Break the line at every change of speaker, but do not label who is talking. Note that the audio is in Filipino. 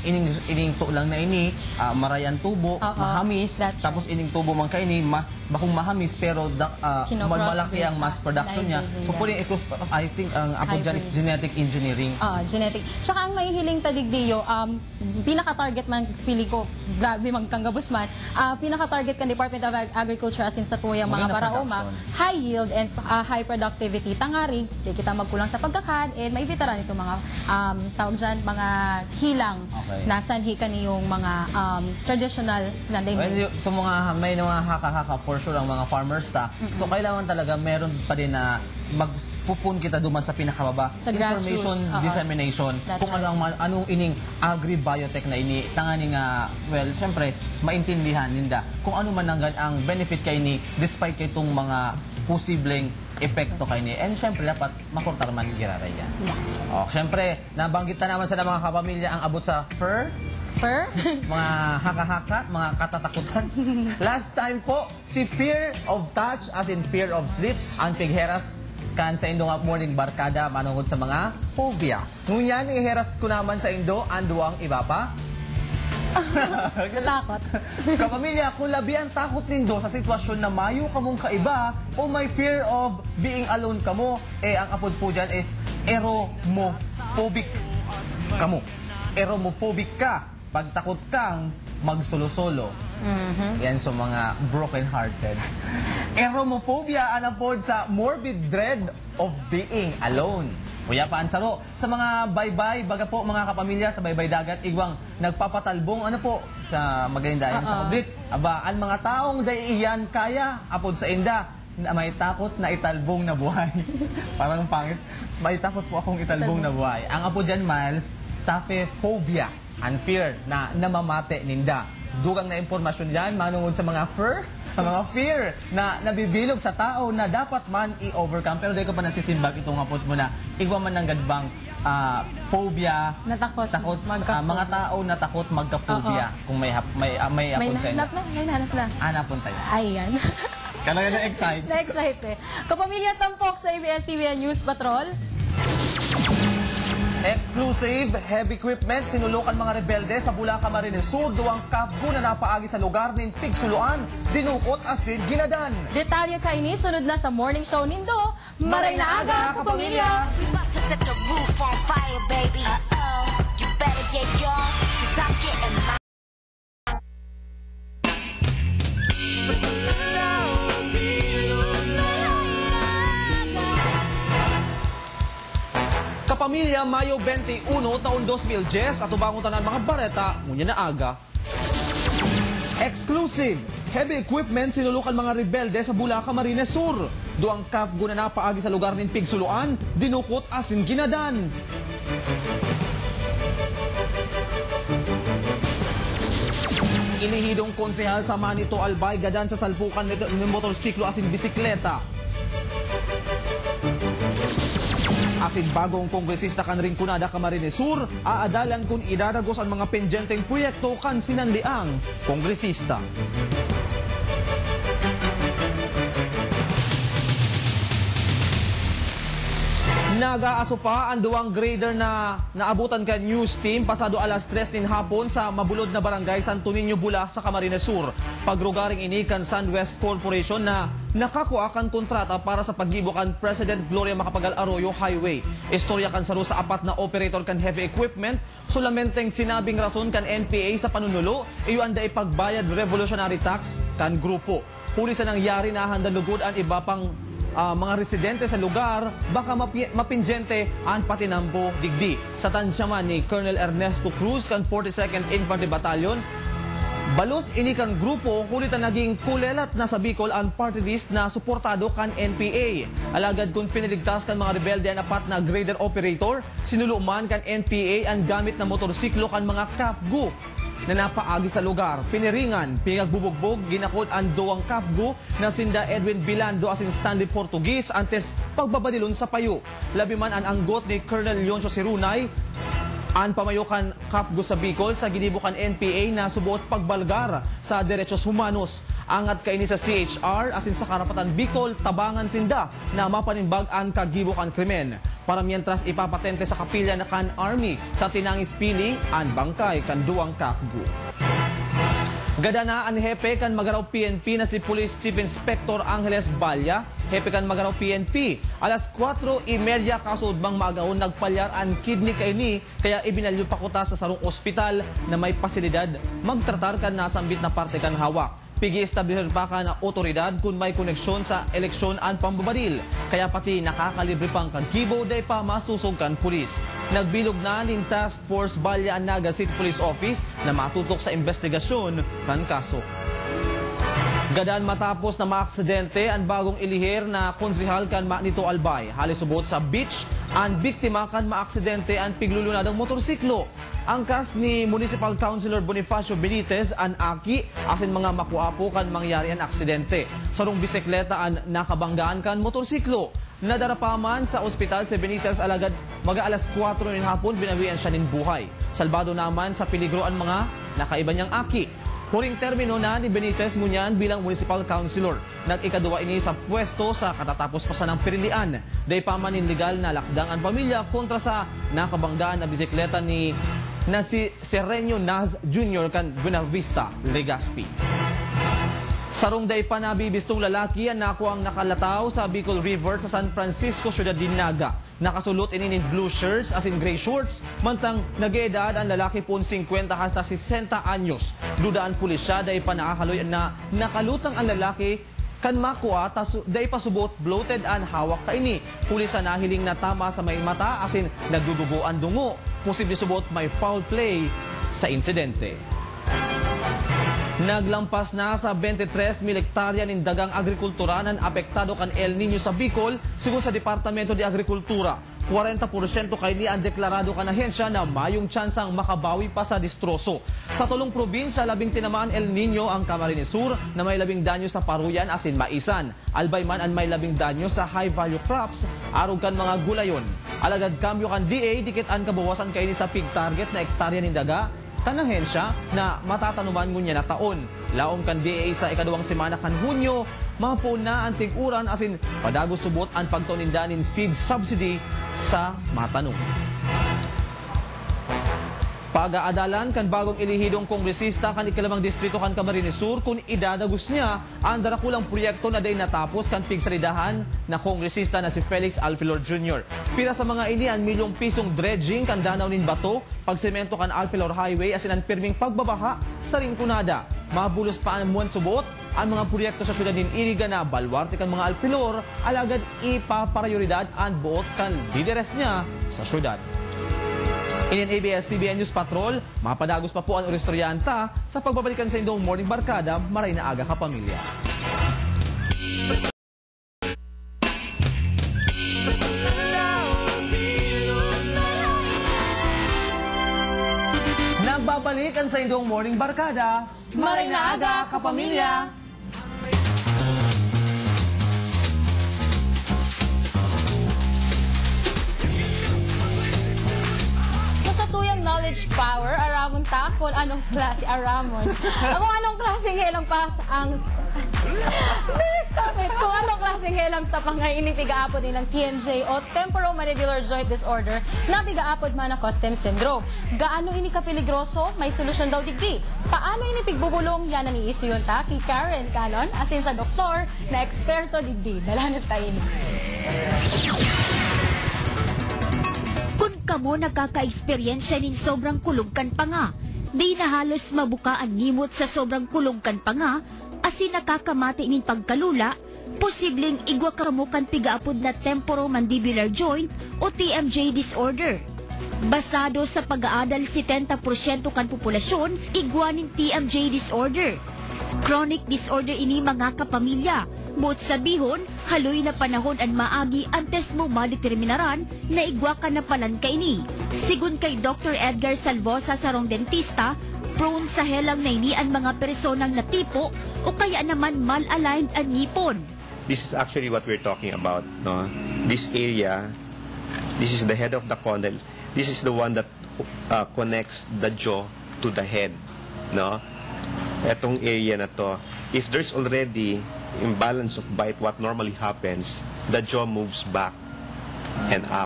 ining to lang na ini, marayan tubo, mahamis, tapos ining tubo man kay ini, bakong mahamis, pero malaki ang mass production niya. So, pwede I think, ang apo dyan is genetic engineering.
Genetic. Tsaka ang mahihiling tadigdiyo, pinaka-target man, feeling ko, grabe magkanggabos man, pinaka-target kan Department of Agriculture asin sa tuyang mga baraoma, high yield and high productivity. Tangari, di kita magkulang sa pagkakad, and may bitaran ito mga, tawag dyan, mga hilang na sanhi kaniyong mga traditional na daigdig.
So, may mga haka-haka for sure ang mga farmers so, kailangan talaga meron pa din na magpupun kita duman sa pinakababa. Information dissemination. Kung anong ining agri-biotech na ini, tangani nga, well, siyempre, maintindihan ninda kung ano man ang benefit kay ni despite kay itong mga posibleng epekto kay ni. And siyempre, dapat makurtar man giraray yan. Siyempre, nabanggit na naman sa mga kapamilya ang abot sa fur, mga haka-haka, mga katatakutan. Last time po, si fear of touch, as in fear of sleep, ang pigheras kan sa Indo nga morning barkada manungod sa mga phobia. Ngunyan, iheras ko naman sa Indo, anduang iba pa.
Takot.
Kapamilya, kung labi ang takot nindo sa sitwasyon na mayo kamong kaiba o may fear of being alone kamo, ang apod po dyan is eromophobic kamo. Eromophobic ka. Pagtakot kang magsolo-solo. Yan sa mga broken-hearted. Eromophobia anapod sa morbid dread of being alone. Kuya pa ansaro. Sa mga baybay, baga po mga kapamilya sa baybay dagat, igwang nagpapatalbong, ano po, sa magalindayan sa kablit. Aba, ang mga taong daiiyan kaya, apod sa inda, na may takot na italbong na buhay. Parang pangit. May takot po akong italbong na buhay. Ang apod dyan, Miles, saphephobia. And fear na namamate ninda. Dugang na impormasyon yan, manungod sa mga fear na nabibilog sa tao na dapat man i-overcome. Pero dahil ko pa nasisimbag itong hapot mo na igwa man ng gadbang phobia,
natakot,
mga tao na takot magka-phobia. Kung may apon sa inyo.
May nahanap na.
Hanapon tayo.
Ayan.
Kaya na-excite.
Na-excite eh. Kapamilya Tampok sa ABS-CBN News Patrol.
Exclusive heavy equipment sinulukan mga rebelde sa Bulacan, Camarines Sur, duwang kapgo na napaagi sa lugar ng Pigsuluan, dinukot asin ginadan.
Detalye kaini sunod na sa morning show nindo. Maray na aga, kapamilya!
Kapamilya, Mayo 21, taon 2010, at ubangutan ng mga bareta, ngunya na aga. Exclusive heavy equipment sinulukan mga rebelde sa Bulacan, Camarines Sur. Duang kapgo na napaagi sa lugar ng Pigsuluan, dinukot asin ginadan. Inihidong konsehal sa Manito Albay gadan sa salpukan ng motorsiklo asin bisikleta. Asin bagong kongresista kan rin kunada Camarines Sur, aadalan kung idadagos ang mga pendyenteng proyekto kan sinanliang kongresista. Nag-aaso pa ang duwang grader na naabutan ka news team pasado alas 3 nin hapon sa mabulod na barangay Santo Niño, Bula sa Camarines Sur. Pagrugaring ini kan SunWest Corporation na nakakuha kan kontrata para sa paggibukan President Gloria Macapagal Arroyo Highway. Istorya kan saro sa apat na operator kan heavy equipment, sulamenteng sinabing rason kan NPA sa panunulo, iyon da ipagbayad revolutionary tax kan grupo. Huli sa nangyari na handalugod ang iba pang mga residente sa lugar, baka mapinjente ang patinambo digdi. Sa tansyaman ni Colonel Ernesto Cruz kan 42nd Infantry Battalion, balos ini kan grupo kulitan naging kulelat na sa Bicol ang party list na suportado kan NPA. Alagad kung piniligtas kan mga rebelde ang apat na grader operator, sinuluman kan NPA ang gamit na motorsiklo kan mga kapgo na napaagi sa lugar. Piniringan, pinagbubugbog, ginakod ang duwang kapgo na sinda Edwin Bilando asin Stanley Portuguese antes pagbabadilon sa payo. Labi man ang anggot ni Colonel Leoncio Sirunay, ang pamayokan kapgo sa Bicol sa ginibukan NPA na subuot pagbalgar sa derechos humanos. Angat kaini sa CHR asin sa karapatan Bicol, tabangan sinda na mapanimbag ang kagibukan krimen. para mientras ipapatente sa kapilya na kan Army sa tinangis pili an bangkay kan duwang kakgu. Gada na ang hepe kan magaraw PNP na si Police Chief Inspector Angeles Balya. Hepe kan magaraw PNP. Alas 4:30 kasudbang maagaon nagpalyar ang kidney kaini kaya ibinalyo pa kuta sa sarong ospital na may pasilidad magtratar kan nasambit na parte kan hawak. Pigi-establish pa ka na otoridad kung may koneksyon sa eleksyon ang pambabadil. Kaya pati nakakalibre pang kankibo day pa masusog kan pulis. Nagbilog na ng Task Force Balya ang Naga City Police Office na matutok sa investigasyon kan kaso. Gadaan matapos na maaksidente ang bagong ilihir na konsihal kan Manito Albay. Halisubot sa beach, ang biktima kan maaksidente ang piglulunadang motorsiklo. Angkas ni Municipal Councilor Bonifacio Benitez ang aki asin mga makuapo kan mangyari ang aksidente. Sarong bisikleta ang nakabanggaan kan motorsiklo. Nadarapaman sa ospital si Benitez alagad mag-aalas 4 ng hapon binawian siya ng buhay. Salbado naman sa peligro ang mga nakaiba niyang aki. Huring termino na ni Benitez ngunyan bilang municipal councilor. Nag-ikaduwa ini sa pwesto sa katatapos pa sa ng pirilian. Day pa man legal na lakdang ang pamilya kontra sa nakabanggaan na bisikleta na si Sereno Naz Jr. kan Buenavista, Legazpi. Sarong day pa nabibistong lalaki ang nakuang nakalataw sa Bicol River sa San Francisco, Ciudad de Naga. Nakasulot ini in blue shirts as in gray shorts, mantang nag-edad ang lalaki po 50 hasta 60 anyos. Dudaan pulisya day pa nakakaloy na nakalutang ang lalaki kan makua day pa subot bloated and hawak kaini. Pulis na nahiling na tama sa may mata asin nagdudugo ang dungo. Posible subot may foul play sa insidente. Naglampas na sa 23 mil hektarya ng dagang agrikultura ng apektado kan El Nino sa Bicol, sigun sa Departamento de Agrikultura. 40% kay ni ang deklarado kan ahensya na mayong tsansang makabawi pa sa distroso. Sa tulong probinsya, labing tinamaan El Nino ang Camarines Sur na may labing danyo sa paruyan asin maisan. Albayman ang may labing danyo sa high-value crops, arog kan mga gulayon. Alagad kambyo kan DA, dikit ang kabawasan kay ni sa pig target na hektarya ng daga, kanahensya na matatanuman ngunya na taon. Laom kan DA sa ikaduwang semana kan Hunyo, mapo na ang tig-uran asin padago subot ang pagtunindanin seed subsidy sa matanong. Pag-aadalan kan bagong ilihidong kongresista kan ikalimang distrito kan Camarines Sur kung idadagos niya ang darakulang proyekto na day natapos kan pigsalidahan na kongresista na si Felix Alfilor Jr. Pira sa mga ini ang milyong pisong dredging kan danaw nin bato, pagsemento kan Alfilor Highway asin ang pirming pagbabaha sa Rinconada. Mabulos pa ang muwan subot ang mga proyekto sa syudad nin Iriga na balwarte kan mga Alfilor, alagad ipaparyoridad ang buot kan lideres niya sa syudad. In ABS-CBN News Patrol, mapadagos pa po ang Orestoryanta sa pagbabalikan sa indong Morning Barkada, maray na aga kapamilya. Nagbabalik ang sa indong Morning Barkada,
maray na aga kapamilya. Knowledge power, aramon takon, anong klase aramon. Kung anong klaseng helang pas ang... Stop it! Kung anong klaseng helang sa pangaini pigaapod ng TMJ o temporomandibular joint disorder na pigaapod man na custom syndrome. Gaano ini kapiligroso? May solusyon daw digdi. Paano ini pigbubulong? Yan ang iiso yun ta kay Karen Canon asin sa doktor na eksperto digdi. Dalanit tayo ini.
Kamo nagkaka-eksperyensya nin sobrang kulugkan pa nga. Di na halos mabukaan nimot sa sobrang kulugkan pa nga, asin nakakamati nin pagkalula, posibleng igwa kamo kan pigaapod na temporomandibular joint o TMJ disorder. Basado sa pag-aadal 70% kan populasyon, igwa nin TMJ disorder. Chronic disorder ini mga kapamilya. Buot sabihon, haloy na panahon ang maagi antes mo madeterminaran na igwa ka na palan ka ini. Sigun kay Dr. Edgar Salvosa sarong dentista, prone sa helang na ini ang mga personang natipo o kaya naman mal-aligned ang ngipon.
This is actually what we're talking about. No? This area, this is the head of the condyle. This is the one that connects the jaw to the head. No? Etong area na to, if there's already imbalance of bite, what normally happens, the jaw moves back and up.